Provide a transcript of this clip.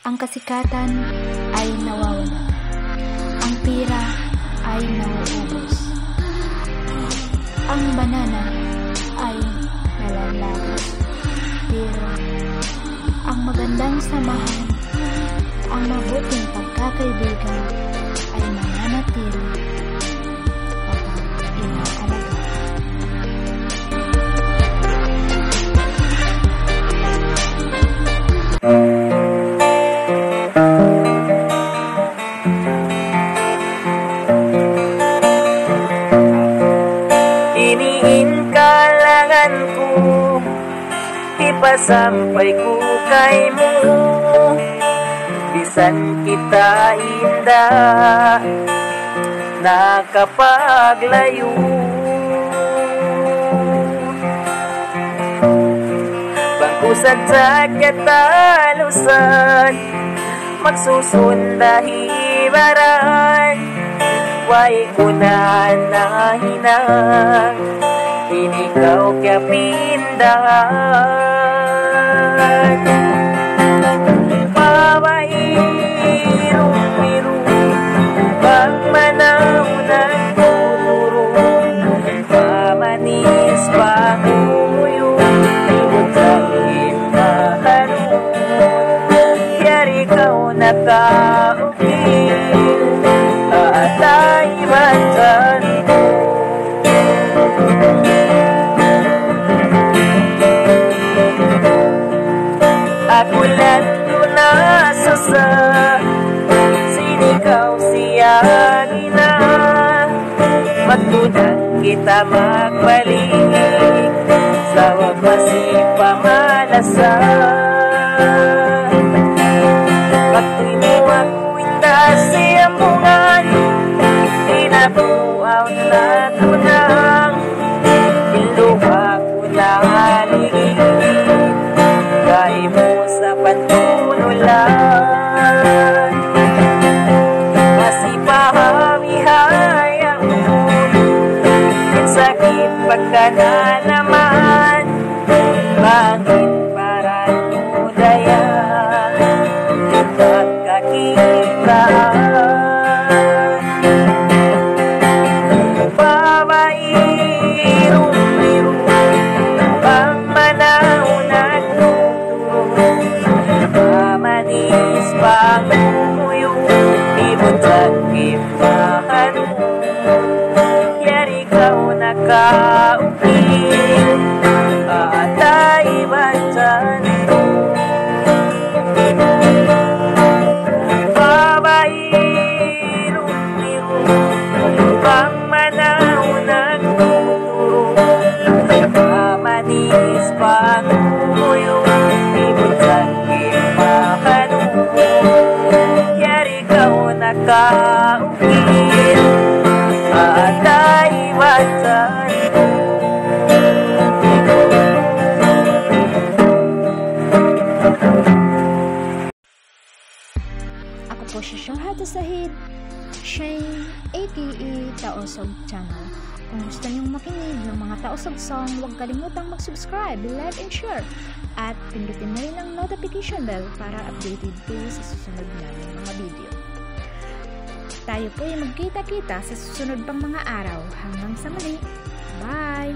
Ang kasikatan ay nawawala. Ang pira ay nauubos. Ang banana ay nalalagas. Pero ang magandang samahan, ang mabuting pagkakaibigan ay mananatili kapag inaalaga. Iniinkalangan ko, ipasampay ko kay mo, bisan kita inda nakapaglayo. Bangkusad sa katalusan, magsusundahi baran, way unahan na hinang, inikaw kaya pindahan. Pawairong-irong, pagmanaw ng tuturo, pamanis panguyong, ibot sa imahanong, yari kaw nakaukil, atay matan mo. Ako lang na sasa, sinikaw siya gina, magtunang kita magbalik, sa wag masipamalasa. Pagtuloy mo ako indasiyambungan, inabuaw na tunang, iluha ko na haligid, kay mo sa pantunulan. Masipahami-hayang mo, sakit pagkanalaman, bangin para nudayan, pagkakitaan. Pawairong-irong, pagmanaw nagtuturo, pamanis panguyong, ibot sa kimahan mo, yari kaw nakaukil, atay matan mo. Pawairong-irong, pagmanaw nagtuturo, pamanis panguyong, ibot sa kimahan mo, yari kaw nakaukil, atay matan mo. Ako po si Shahada Sahid, Shane, aka Taosog Channel. Kung gusto niyong makinig ng mga Taosog song, huwag kalimutang mag-subscribe, like, and share. At pindutin na rin ang notification bell para updated kayo sa susunod namin mga video. Tayo po ay magkita-kita sa susunod pang mga araw. Hanggang sa muli. Bye!